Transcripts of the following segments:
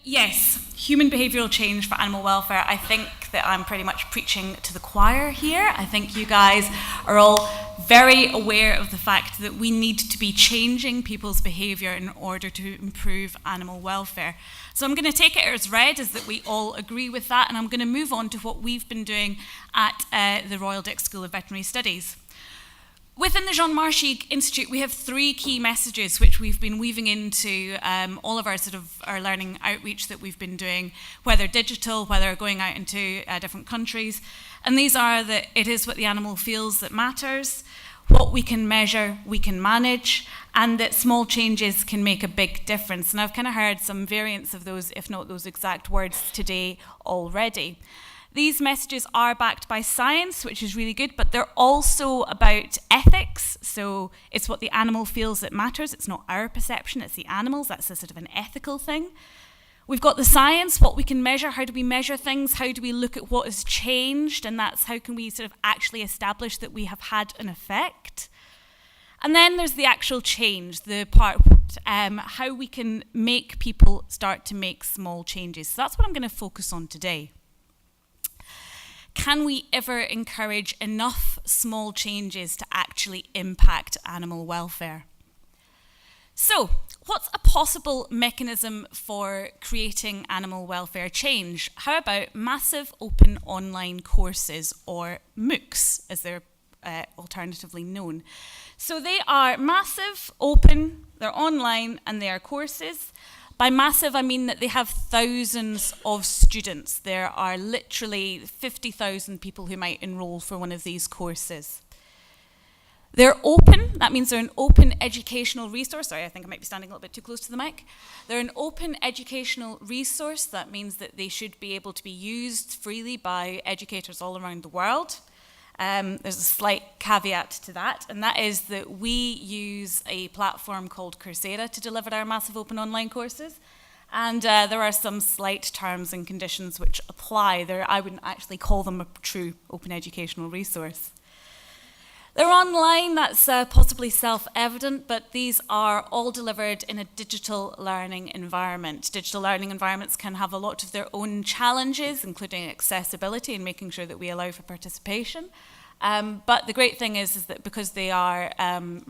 Yes, human behavioural change for animal welfare. I think that I'm pretty much preaching to the choir here. I think you guys are all very aware of the fact that we need to be changing people's behaviour in order to improve animal welfare. So I'm going to take it as read as that we all agree with that, and I'm going to move on to what we've been doing at the Royal Dick School of Veterinary Studies. Within the Jean Marchig Institute, we have three key messages which we've been weaving into all of our learning outreach that we've been doing, whether digital, whether going out into different countries. And these are that it is what the animal feels that matters, what we can measure, we can manage, and that small changes can make a big difference. And I've kind of heard some variants of those, if not those exact words today already. These messages are backed by science, which is really good, but they're also about ethics. So it's what the animal feels that matters. It's not our perception, it's the animals. That's a sort of an ethical thing. We've got the science, what we can measure. How do we measure things? How do we look at what has changed? And that's how can we sort of actually establish that we have had an effect? And then there's the actual change, the part, how we can make people start to make small changes. So that's what I'm going to focus on today. Can we ever encourage enough small changes to actually impact animal welfare? So, what's a possible mechanism for creating animal welfare change? How about massive open online courses, or MOOCs, as they're alternatively known? So they are massive, open, they're online, and they are courses. By massive, I mean that they have thousands of students. There are literally 50,000 people who might enroll for one of these courses. They're open, that means they're an open educational resource. Sorry, I think I might be standing a little bit too close to the mic. They're an open educational resource. That means that they should be able to be used freely by educators all around the world. There's a slight caveat to that, and that is that we use a platform called Coursera to deliver our massive open online courses, and there are some slight terms and conditions which apply. I wouldn't actually call them a true open educational resource. They're online, that's possibly self-evident, but these are all delivered in a digital learning environment. Digital learning environments can have a lot of their own challenges, including accessibility and making sure that we allow for participation. But the great thing is that because they are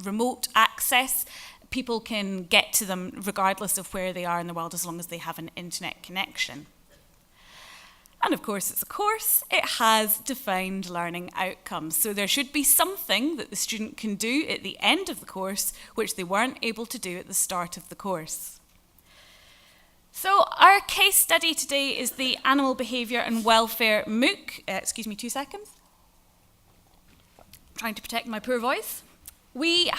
remote access, people can get to them regardless of where they are in the world as long as they have an internet connection. And of course, it's a course. It has defined learning outcomes. So there should be something that the student can do at the end of the course which they weren't able to do at the start of the course. So our case study today is the Animal Behaviour and Welfare MOOC. Excuse me 2 seconds. Trying to protect my poor voice. We've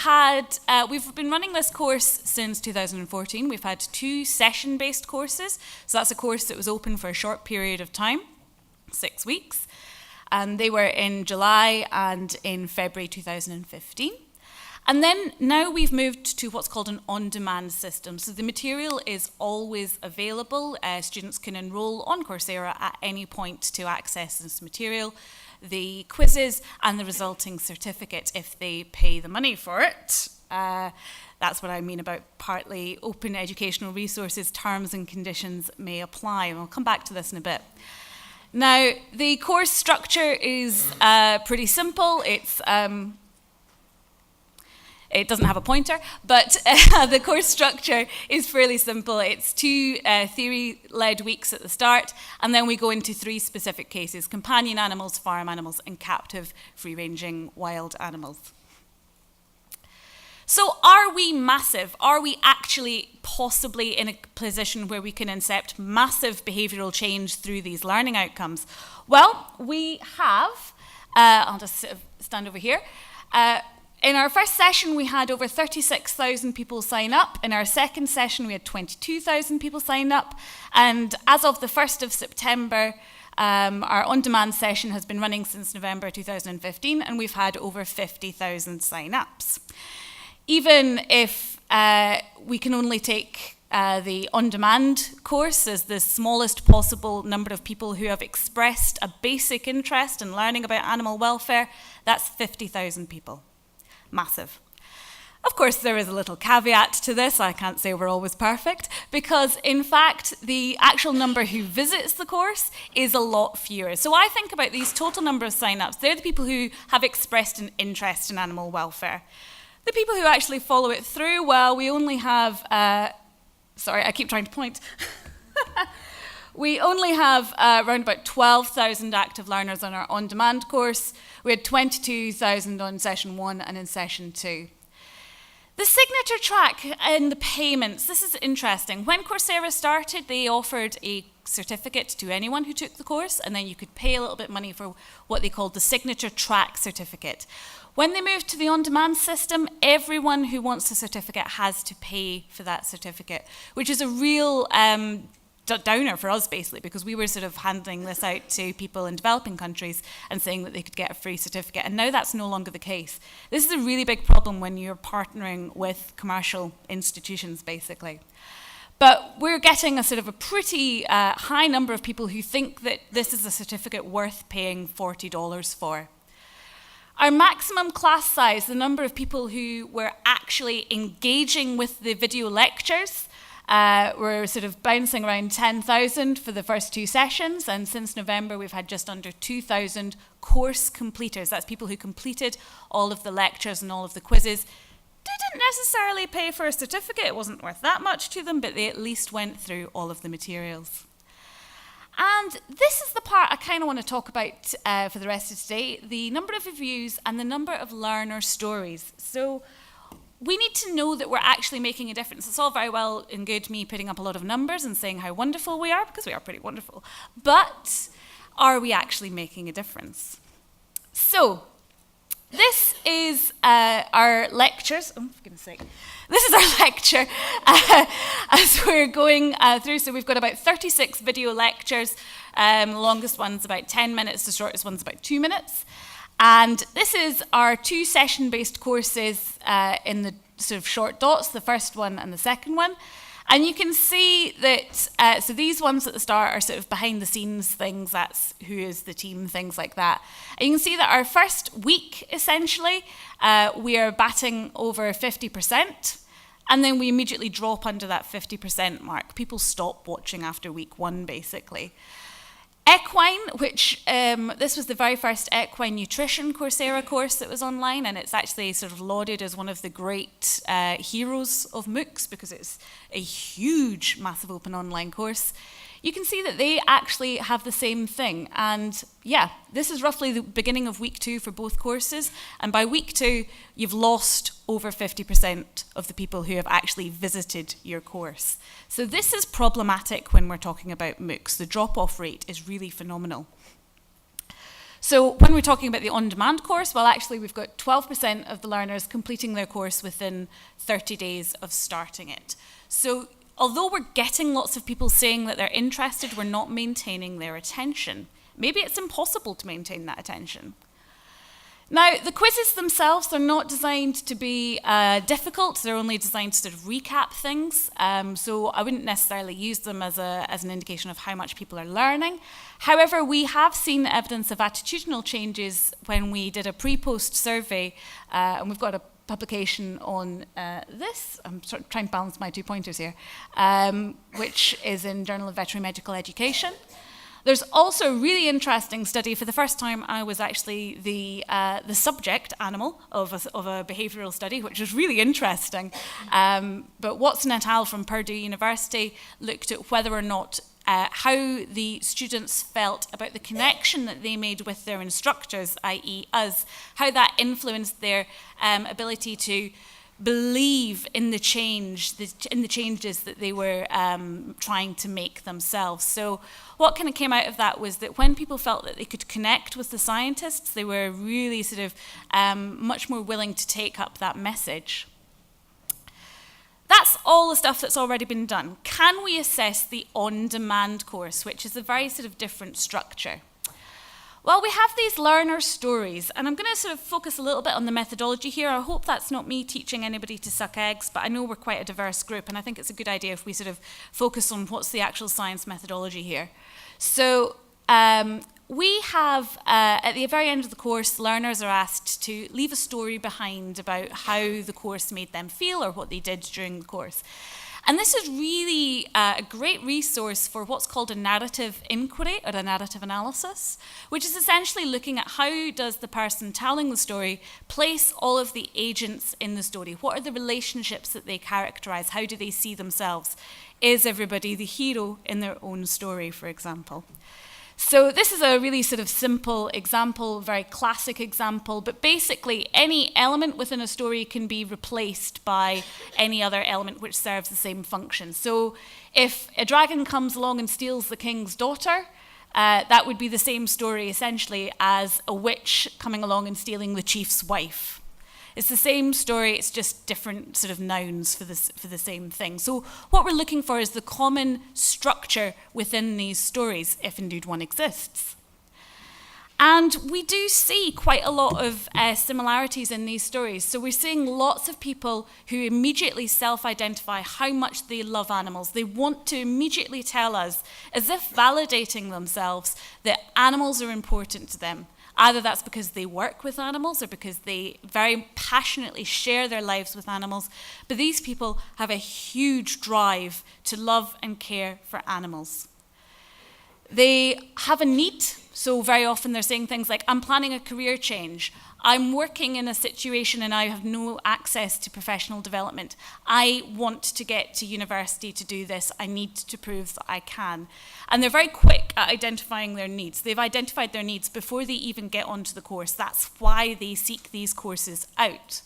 been running this course since 2014. We've had 2 session-based courses. So that's a course that was open for a short period of time, 6 weeks. And they were in July and in February 2015. And then now we've moved to what's called an on-demand system. So the material is always available. Students can enroll on Coursera at any point to access this material, the quizzes and the resulting certificate if they pay the money for it. That's what I mean about partly open educational resources, terms and conditions may apply, and I'll come back to this in a bit. Now, the course structure is pretty simple. It doesn't have a pointer, but the course structure is fairly simple. It's 2 theory-led weeks at the start, and then we go into 3 specific cases: companion animals, farm animals, and captive free-ranging wild animals. So are we massive? Are we actually possibly in a position where we can incept massive behavioural change through these learning outcomes? Well, we have, I'll just sort of stand over here. In our first session, we had over 36,000 people sign up. In our second session, we had 22,000 people sign up. And as of the 1st of September, our on-demand session has been running since November 2015, and we've had over 50,000 sign-ups. Even if we can only take the on-demand course as the smallest possible number of people who have expressed a basic interest in learning about animal welfare, that's 50,000 people. Massive. Of course, there is a little caveat to this. I can't say we're always perfect, because in fact, the actual number who visits the course is a lot fewer. So I think about these total number of sign-ups. They're the people who have expressed an interest in animal welfare. The people who actually follow it through, well, we only have, sorry, I keep trying to point. We only have around about 12,000 active learners on our on-demand course. We had 22,000 on session 1 and in session 2. The signature track and the payments, this is interesting. When Coursera started, they offered a certificate to anyone who took the course, and then you could pay a little bit of money for what they called the signature track certificate. When they moved to the on-demand system, everyone who wants a certificate has to pay for that certificate, which is a real downer for us, basically, because we were sort of handing this out to people in developing countries and saying that they could get a free certificate, and now that's no longer the case. This is a really big problem when you're partnering with commercial institutions, basically. But we're getting a sort of a pretty high number of people who think that this is a certificate worth paying $40 for. Our maximum class size, the number of people who were actually engaging with the video lectures, we're sort of bouncing around 10,000 for the first 2 sessions, and since November we've had just under 2,000 course completers. That's people who completed all of the lectures and all of the quizzes. Didn't necessarily pay for a certificate, it wasn't worth that much to them, but they at least went through all of the materials. And this is the part I kind of want to talk about for the rest of today, the number of reviews and the number of learner stories. So we need to know that we're actually making a difference. It's all very well and good me putting up a lot of numbers and saying how wonderful we are, because we are pretty wonderful. But are we actually making a difference? So this is our lectures. Oh, for goodness sake. This is our lecture as we're going through. So we've got about 36 video lectures. The longest one's about 10 minutes, the shortest one's about 2 minutes. And this is our 2 session-based courses in the sort of short dots, the first one and the second one. And you can see that, so these ones at the start are sort of behind-the-scenes things, that's who is the team, things like that. And you can see that our first week, essentially, we are batting over 50%, and then we immediately drop under that 50% mark. People stop watching after week 1, basically. Equine, which this was the very first equine nutrition Coursera course that was online, and it's actually sort of lauded as one of the great heroes of MOOCs because it's a huge, massive open online course. You can see that they actually have the same thing, and yeah, this is roughly the beginning of week 2 for both courses, and by week 2 you've lost over 50% of the people who have actually visited your course. So this is problematic when we're talking about MOOCs. The drop-off rate is really phenomenal. So when we're talking about the on-demand course, well, actually we've got 12% of the learners completing their course within 30 days of starting it. So although we're getting lots of people saying that they're interested, we're not maintaining their attention. Maybe it's impossible to maintain that attention. Now, the quizzes themselves, they're not designed to be difficult. They're only designed to sort of recap things. So I wouldn't necessarily use them as an indication of how much people are learning. However, we have seen evidence of attitudinal changes when we did a pre-post survey, and we've got a publication on this. I'm sort of trying to balance my 2 pointers here, which is in Journal of Veterinary Medical Education. There's also a really interesting study. For the first time, I was actually the subject animal of a behavioural study, which was really interesting. But Watson et al. From Purdue University looked at whether or not how the students felt about the connection that they made with their instructors, i.e. us, how that influenced their ability to believe in the changes that they were trying to make themselves. So what kind of came out of that was that when people felt that they could connect with the scientists, they were really sort of much more willing to take up that message. That's all the stuff that's already been done. Can we assess the on-demand course, which is a very sort of different structure? Well, we have these learner stories, and I'm going to sort of focus a little bit on the methodology here. I hope that's not me teaching anybody to suck eggs, but I know we're quite a diverse group, and I think it's a good idea if we sort of focus on what's the actual science methodology here. So we have, at the very end of the course, learners are asked to leave a story behind about how the course made them feel or what they did during the course. And this is really a great resource for what's called a narrative inquiry or a narrative analysis, which is essentially looking at how does the person telling the story place all of the agents in the story? What are the relationships that they characterize? How do they see themselves? Is everybody the hero in their own story, for example? So this is a really sort of simple example, very classic example, but basically any element within a story can be replaced by any other element which serves the same function. So if a dragon comes along and steals the king's daughter, that would be the same story essentially as a witch coming along and stealing the chief's wife. It's the same story, it's just different sort of nouns for the same thing. So what we're looking for is the common structure within these stories, if indeed one exists. And we do see quite a lot of similarities in these stories. So we're seeing lots of people who immediately self-identify how much they love animals. They want to immediately tell us, as if validating themselves, that animals are important to them. Either that's because they work with animals or because they very passionately share their lives with animals. But these people have a huge drive to love and care for animals. They have a need. So very often they're saying things like, I'm planning a career change. I'm working in a situation and I have no access to professional development. I want to get to university to do this. I need to prove that I can. And they're very quick at identifying their needs. They've identified their needs before they even get onto the course. That's why they seek these courses out.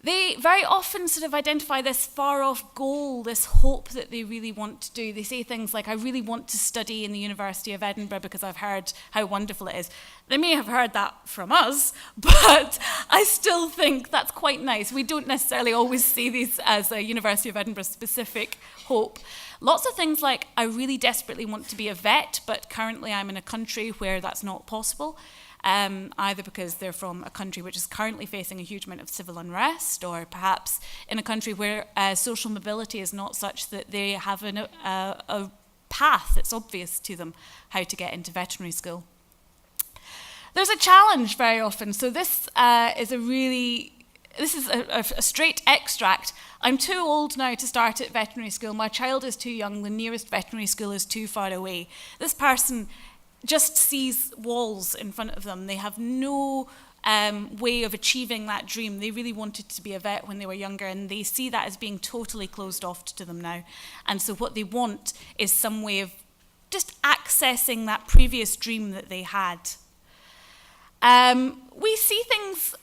They very often sort of identify this far-off goal, this hope that they really want to do. They say things like, I really want to study in the University of Edinburgh because I've heard how wonderful it is. They may have heard that from us, but I still think that's quite nice. We don't necessarily always see these as a University of Edinburgh specific hope. Lots of things like, I really desperately want to be a vet, but currently I'm in a country where that's not possible. Either because they're from a country which is currently facing a huge amount of civil unrest, or perhaps in a country where social mobility is not such that they have a path that's obvious to them how to get into veterinary school. There's a challenge very often. So this is a straight extract. I'm too old now to start at veterinary school. My child is too young. The nearest veterinary school is too far away. This person just sees walls in front of them. They have no way of achieving that dream. They really wanted to be a vet when they were younger, and they see that as being totally closed off to them now. And so what they want is some way of just accessing that previous dream that they had. We see things,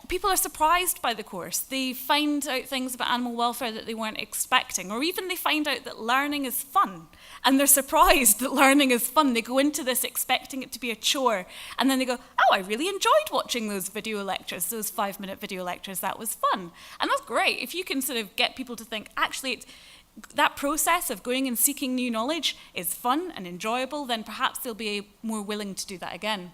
people are surprised by the course. They find out things about animal welfare that they weren't expecting, or even they find out that learning is fun, and they're surprised that learning is fun. They go into this expecting it to be a chore, and then they go, oh, I really enjoyed watching those video lectures, those 5-minute video lectures, that was fun. And that's great. If you can sort of get people to think, actually, that process of going and seeking new knowledge is fun and enjoyable, then perhaps they'll be more willing to do that again.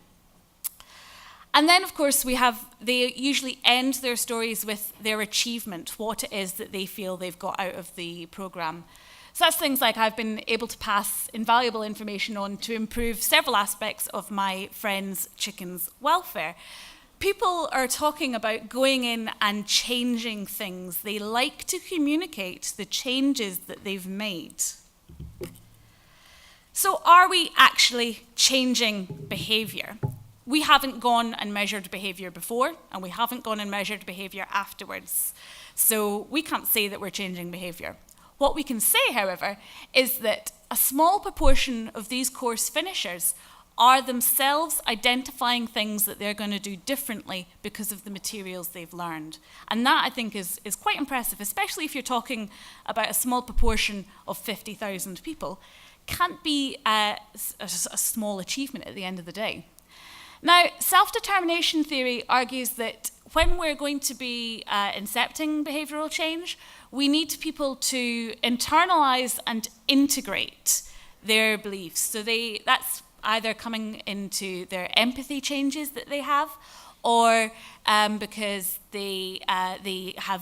And then, of course, they usually end their stories with their achievement, what it is that they feel they've got out of the programme. So that's things like, I've been able to pass invaluable information on to improve several aspects of my friend's chicken's welfare. People are talking about going in and changing things. They like to communicate the changes that they've made. So are we actually changing behaviour? We haven't gone and measured behaviour before, and we haven't gone and measured behaviour afterwards. So we can't say that we're changing behaviour. What we can say, however, is that a small proportion of these course finishers are themselves identifying things that they're going to do differently because of the materials they've learned. And that, I think, is quite impressive, especially if you're talking about a small proportion of 50,000 people. Can't be a small achievement at the end of the day. Now, self-determination theory argues that when we're going to be incepting behavioural change, we need people to internalise and integrate their beliefs. So that's either coming into their empathy changes that they have, or because they have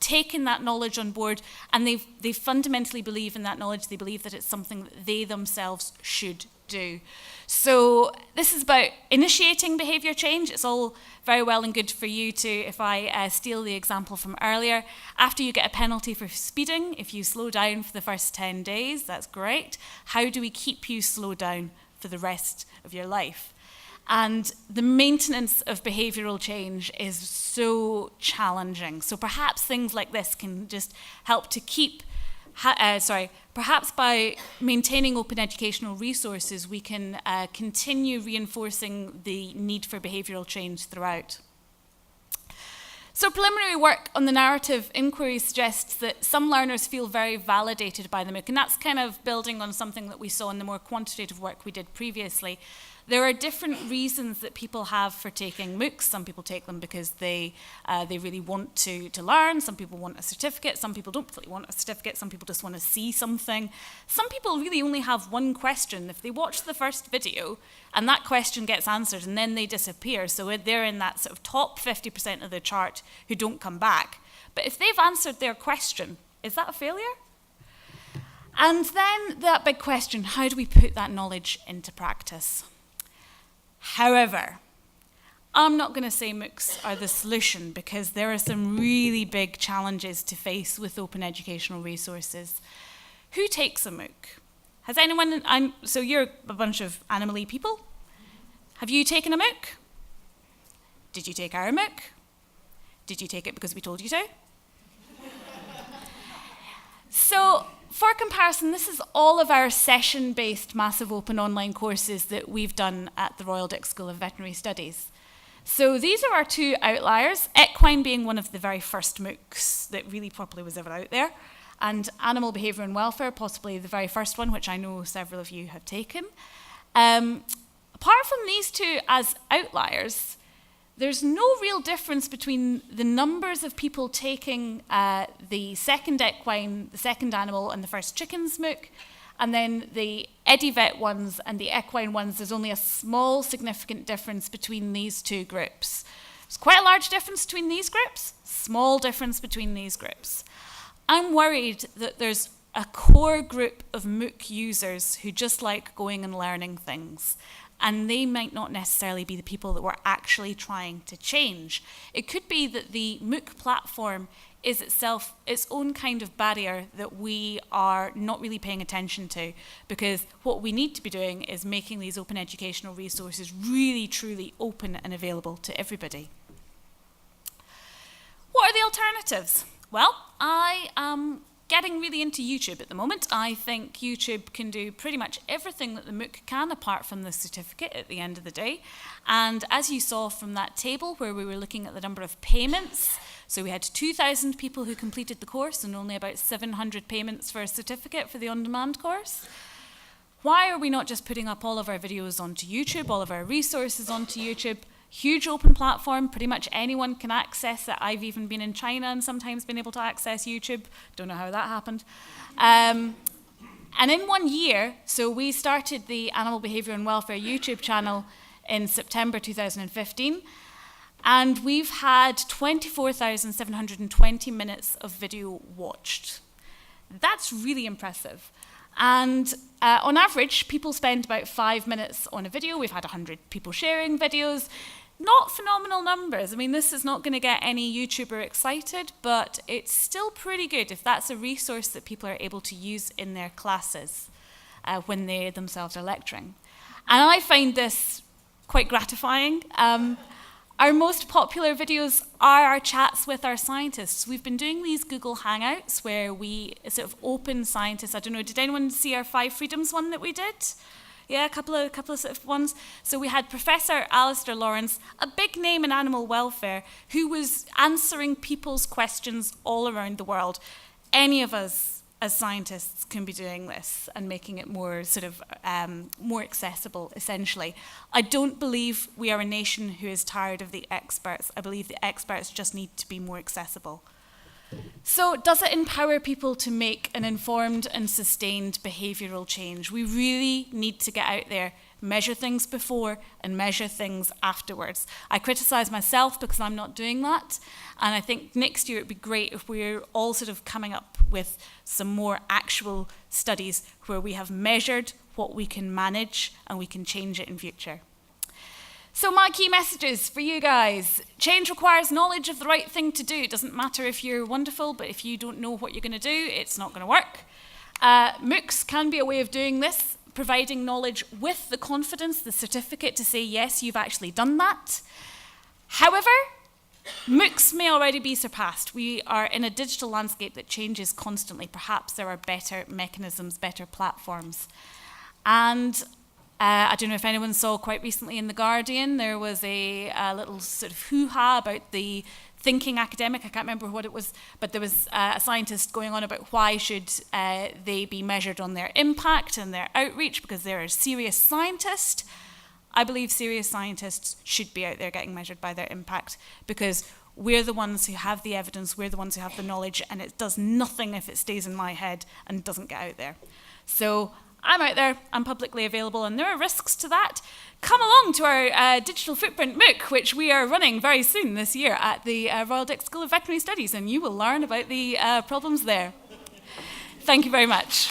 taken that knowledge on board and they fundamentally believe in that knowledge. They believe that it's something that they themselves should do. So this is about initiating behaviour change. It's all very well and good for you to, if I steal the example from earlier, after you get a penalty for speeding, if you slow down for the first 10 days, that's great. How do we keep you slowed down for the rest of your life? And the maintenance of behavioural change is so challenging. So perhaps things like this can just help to keep, perhaps by maintaining open educational resources, we can continue reinforcing the need for behavioural change throughout. So preliminary work on the narrative inquiry suggests that some learners feel very validated by the MOOC, and that's kind of building on something that we saw in the more quantitative work we did previously. There are different reasons that people have for taking MOOCs. Some people take them because they really want to learn. Some people want a certificate. Some people don't really want a certificate. Some people just want to see something. Some people really only have one question. If they watch the first video and that question gets answered and then they disappear, so they're in that sort of top 50% of the chart who don't come back. But if they've answered their question, is that a failure? And then that big question, how do we put that knowledge into practice? However, I'm not going to say MOOCs are the solution because there are some really big challenges to face with open educational resources. Who takes a MOOC? Has anyone, so you're a bunch of Animal-y people. Have you taken a MOOC? Did you take our MOOC? Did you take it because we told you to? So, for comparison, this is all of our session-based massive open online courses that we've done at the Royal Dick School of Veterinary Studies. So these are our two outliers, equine being one of the very first MOOCs that really properly was ever out there, and animal behaviour and welfare, possibly the very first one, which I know several of you have taken. Apart from these two as outliers, there's no real difference between the numbers of people taking the second equine, the second animal, and the first chickens MOOC, and then the EdiVet ones and the equine ones. There's only a small significant difference between these two groups. There's quite a large difference between these groups, small difference between these groups. I'm worried that there's a core group of MOOC users who just like going and learning things. And they might not necessarily be the people that we're actually trying to change. It could be that the MOOC platform is itself its own kind of barrier that we are not really paying attention to, because what we need to be doing is making these open educational resources really, truly open and available to everybody. What are the alternatives? Well, I am getting really into YouTube at the moment. I think YouTube can do pretty much everything that the MOOC can, apart from the certificate at the end of the day. And as you saw from that table where we were looking at the number of payments, so we had 2,000 people who completed the course and only about 700 payments for a certificate for the on-demand course. Why are we not just putting up all of our videos onto YouTube, all of our resources onto YouTube? Huge open platform, pretty much anyone can access it. I've even been in China and sometimes been able to access YouTube. Don't know how that happened. And in 1 year, so we started the Animal Behaviour and Welfare YouTube channel in September 2015, and we've had 24,720 minutes of video watched. That's really impressive. And on average, people spend about 5 minutes on a video. We've had 100 people sharing videos. Not phenomenal numbers. I mean, this is not going to get any YouTuber excited, but it's still pretty good if that's a resource that people are able to use in their classes when they themselves are lecturing. And I find this quite gratifying. Our most popular videos are our chats with our scientists. We've been doing these Google Hangouts where we sort of open scientists. I don't know, did anyone see our 5 Freedoms one that we did? Yeah, a couple of sort of ones. So we had Professor Alistair Lawrence, a big name in animal welfare, who was answering people's questions all around the world. Any of us as scientists can be doing this and making it more sort of more accessible, essentially. I don't believe we are a nation who is tired of the experts. I believe the experts just need to be more accessible. So does it empower people to make an informed and sustained behavioural change? We really need to get out there measure things before and measure things afterwards. I criticise myself because I'm not doing that, and I think next year it'd be great if we're all sort of coming up with some more actual studies where we have measured what we can manage and we can change it in future. So my key messages for you guys: change requires knowledge of the right thing to do. It doesn't matter if you're wonderful, but if you don't know what you're going to do, it's not going to work. MOOCs can be a way of doing this, providing knowledge with the confidence, the certificate to say, yes, you've actually done that. However, MOOCs may already be surpassed. We are in a digital landscape that changes constantly. Perhaps there are better mechanisms, better platforms. And I don't know if anyone saw quite recently in The Guardian, there was a little sort of hoo-ha about the thinking academic. I can't remember what it was, but there was a scientist going on about why should they be measured on their impact and their outreach because they're a serious scientist. I believe serious scientists should be out there getting measured by their impact because we're the ones who have the evidence, we're the ones who have the knowledge, and it does nothing if it stays in my head and doesn't get out there. So I'm out there, I'm publicly available, and there are risks to that. Come along to our Digital Footprint MOOC, which we are running very soon this year at the Royal Dick School of Veterinary Studies, and you will learn about the problems there. Thank you very much.